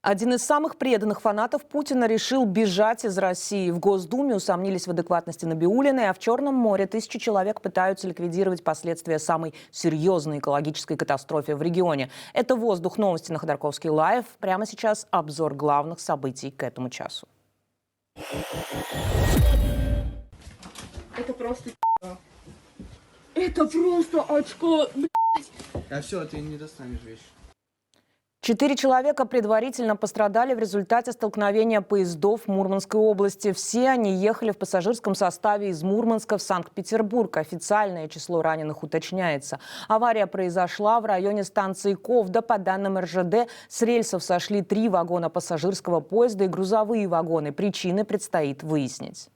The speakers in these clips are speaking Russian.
Один из самых преданных фанатов Путина решил бежать из России. В Госдуме усомнились в адекватности Набиуллиной, а в Черном море тысячи человек пытаются ликвидировать последствия самой серьезной экологической катастрофы в регионе. Это «Воздух», новости на Ходорковский лайв. Прямо сейчас обзор главных событий к этому часу. Это просто это просто очко, блядь. А все, ты не достанешь вещи. 4 человека предварительно пострадали в результате столкновения поездов в Мурманской области. Все они ехали в пассажирском составе из Мурманска в Санкт-Петербург. Официальное число раненых уточняется. Авария произошла в районе станции Ковда. По данным РЖД, с рельсов сошли 3 вагона пассажирского поезда и грузовые вагоны. Причины предстоит выяснить.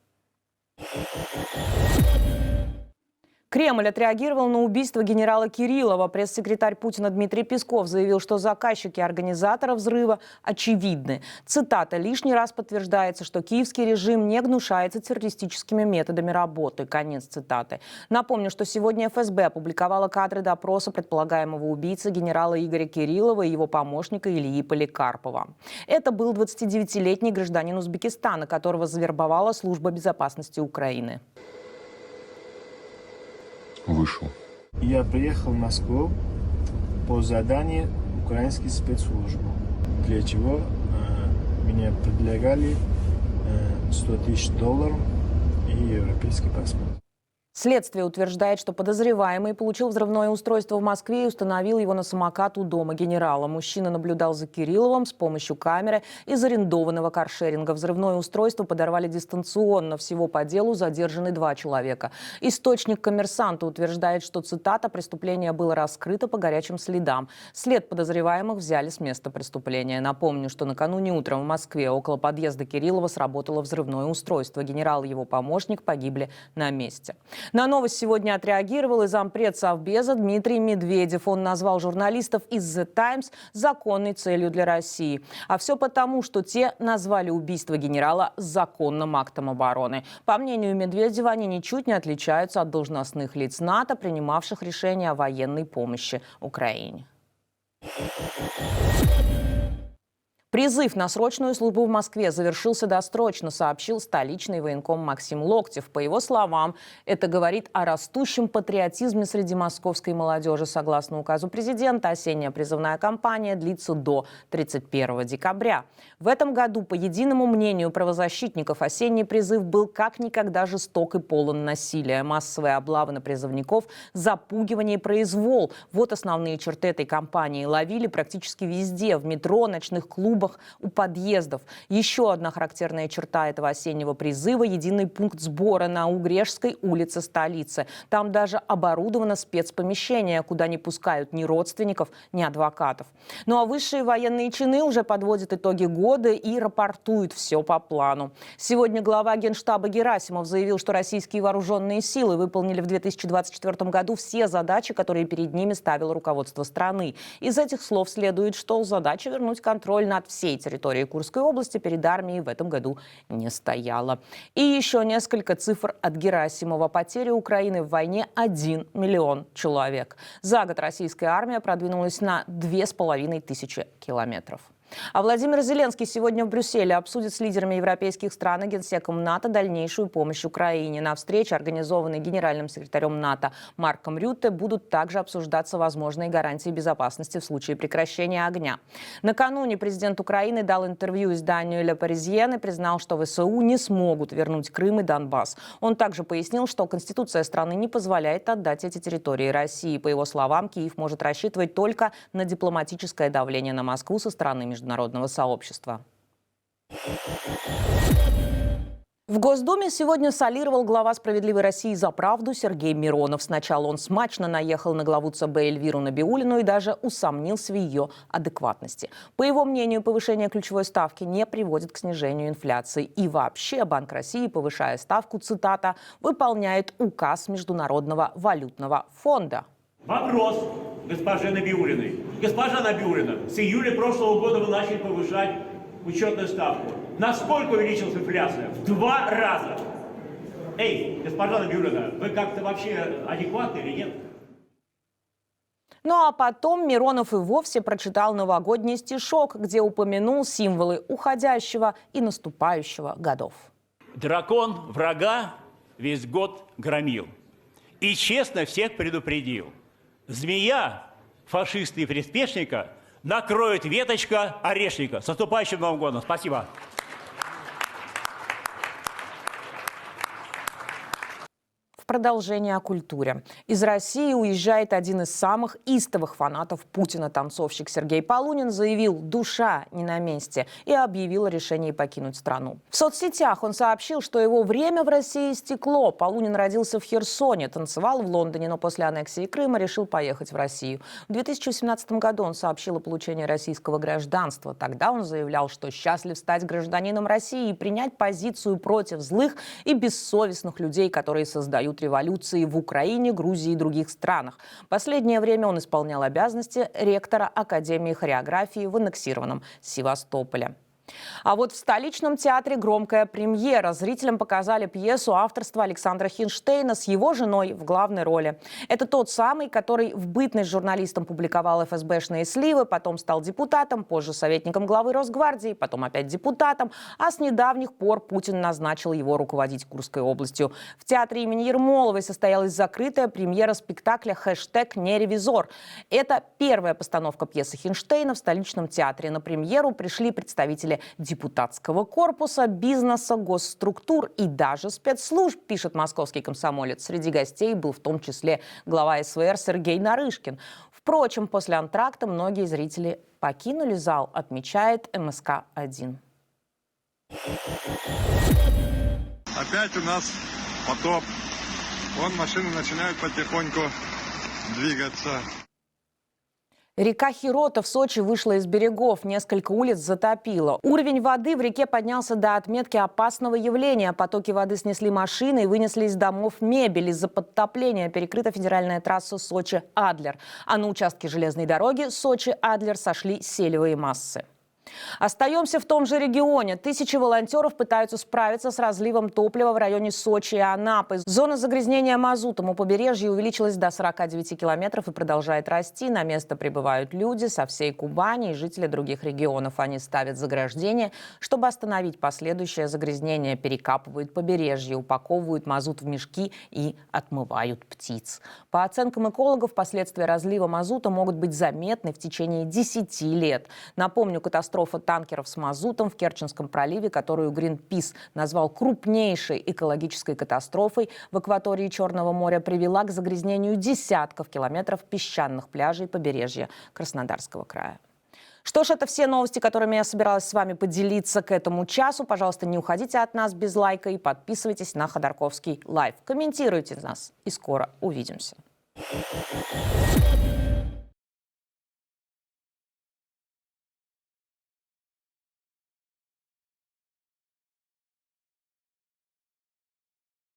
Кремль отреагировал на убийство генерала Кириллова. Пресс-секретарь Путина Дмитрий Песков заявил, что заказчики организатора взрыва очевидны. Цитата: «Лишний раз подтверждается, что киевский режим не гнушается террористическими методами работы». Конец цитаты. Напомню, что сегодня ФСБ опубликовала кадры допроса предполагаемого убийцы генерала Игоря Кириллова и его помощника Ильи Поликарпова. Это был 29-летний гражданин Узбекистана, которого завербовала служба безопасности Украины. Вышел. Я приехал в Москву по заданию украинской спецслужбы, для чего мне предлагали $100 000 и европейский паспорт. Следствие утверждает, что подозреваемый получил взрывное устройство в Москве и установил его на самокат у дома генерала. Мужчина наблюдал за Кирилловым с помощью камеры из арендованного каршеринга. Взрывное устройство подорвали дистанционно. Всего по делу задержаны 2 человека. Источник «Коммерсанта» утверждает, что, цитата, «преступление было раскрыто по горячим следам. След подозреваемых взяли с места преступления». Напомню, что накануне утром в Москве около подъезда Кириллова сработало взрывное устройство. Генерал и его помощник погибли на месте. На новость сегодня отреагировал и зампред Совбеза Дмитрий Медведев. Он назвал журналистов из The Times законной целью для России. А все потому, что те назвали убийство генерала законным актом обороны. По мнению Медведева, они ничуть не отличаются от должностных лиц НАТО, принимавших решения о военной помощи Украине. Призыв на срочную службу в Москве завершился досрочно, сообщил столичный военком Максим Локтев. По его словам, это говорит о растущем патриотизме среди московской молодежи. Согласно указу президента, осенняя призывная кампания длится до 31 декабря. В этом году, по единому мнению правозащитников, осенний призыв был как никогда жесток и полон насилия. Массовые облавы на призывников, запугивание и произвол. Вот основные черты этой кампании. Ловили практически везде: в метро, ночных клубах, у подъездов. Еще одна характерная черта этого осеннего призыва – единый пункт сбора на Угрешской улице столицы. Там даже оборудовано спецпомещение, куда не пускают ни родственников, ни адвокатов. Ну а высшие военные чины уже подводят итоги года и рапортуют все по плану. Сегодня глава Генштаба Герасимов заявил, что российские вооруженные силы выполнили в 2024 году все задачи, которые перед ними ставило руководство страны. Из этих слов следует, что задача вернуть контроль над всей территории Курской области перед армией в этом году не стояла. И еще несколько цифр от Герасимова. Потери Украины в войне – 1 миллион человек. За год российская армия продвинулась на 2500 километров. А Владимир Зеленский сегодня в Брюсселе обсудит с лидерами европейских стран и генсеком НАТО дальнейшую помощь Украине. На встрече, организованной генеральным секретарем НАТО Марком Рютте, будут также обсуждаться возможные гарантии безопасности в случае прекращения огня. Накануне президент Украины дал интервью изданию Le Parisien и признал, что ВСУ не смогут вернуть Крым и Донбасс. Он также пояснил, что Конституция страны не позволяет отдать эти территории России. По его словам, Киев может рассчитывать только на дипломатическое давление на Москву со стороны международного сообщества. В Госдуме сегодня солировал глава «Справедливой России за правду» Сергей Миронов. Сначала он смачно наехал на главу ЦБ Эльвиру Набиуллину и даже усомнился в ее адекватности. По его мнению, повышение ключевой ставки не приводит к снижению инфляции. И вообще Банк России, повышая ставку, цитата, «выполняет указ Международного валютного фонда». Вопрос госпоже Набиуллиной. Госпожа Набиуллина, с июля прошлого года вы начали повышать учетную ставку. Насколько увеличилась инфляция? В 2 раза. Эй, госпожа Набиуллина, вы как-то вообще адекватны или нет? Ну а потом Миронов и вовсе прочитал новогодний стишок, где упомянул символы уходящего и наступающего годов. Дракон врага весь год громил и честно всех предупредил. Змея фашиста и приспешника накроет веточка орешника. С наступающим Новым годом! Спасибо! Продолжение о культуре. Из России уезжает один из самых истовых фанатов Путина. Танцовщик Сергей Полунин заявил: душа не на месте, и объявил о решении покинуть страну. В соцсетях он сообщил, что его время в России истекло. Полунин родился в Херсоне, танцевал в Лондоне, но после аннексии Крыма решил поехать в Россию. В 2017 году он сообщил о получении российского гражданства. Тогда он заявлял, что счастлив стать гражданином России и принять позицию против злых и бессовестных людей, которые создают революции в Украине, Грузии и других странах. Последнее время он исполнял обязанности ректора Академии хореографии в аннексированном Севастополе. А вот в столичном театре громкая премьера. Зрителям показали пьесу авторства Александра Хинштейна с его женой в главной роли. Это тот самый, который в бытность журналистом публиковал ФСБшные сливы, потом стал депутатом, позже советником главы Росгвардии, потом опять депутатом, а с недавних пор Путин назначил его руководить Курской областью. В театре имени Ермоловой состоялась закрытая премьера спектакля «#неревизор». Это первая постановка пьесы Хинштейна в столичном театре. На премьеру пришли представители депутатского корпуса, бизнеса, госструктур и даже спецслужб, пишет московский «Комсомолец». Среди гостей был в том числе глава СВР Сергей Нарышкин. Впрочем, после антракта многие зрители покинули зал, отмечает МСК-1. Опять у нас потоп. Вон машины начинают потихоньку двигаться. Река Хирота в Сочи вышла из берегов, несколько улиц затопило. Уровень воды в реке поднялся до отметки опасного явления. Потоки воды снесли машины и вынесли из домов мебель. Из-за подтопления перекрыта федеральная трасса Сочи-Адлер. А на участке железной дороги Сочи-Адлер сошли селевые массы. Остаемся в том же регионе. Тысячи волонтеров пытаются справиться с разливом топлива в районе Сочи и Анапы. Зона загрязнения мазутом у побережья увеличилась до 49 километров и продолжает расти. На место прибывают люди со всей Кубани и жители других регионов. Они ставят заграждения, чтобы остановить последующее загрязнение, перекапывают побережье, упаковывают мазут в мешки и отмывают птиц. По оценкам экологов, последствия разлива мазута могут быть заметны в течение 10 лет. Напомню, катастрофа танкеров с мазутом в Керченском проливе, которую Greenpeace назвал крупнейшей экологической катастрофой в акватории Черного моря, привела к загрязнению десятков километров песчаных пляжей побережья Краснодарского края. Что ж, это все новости, которыми я собиралась с вами поделиться к этому часу. Пожалуйста, не уходите от нас без лайка и подписывайтесь на Ходорковский лайв. Комментируйте нас, и скоро увидимся.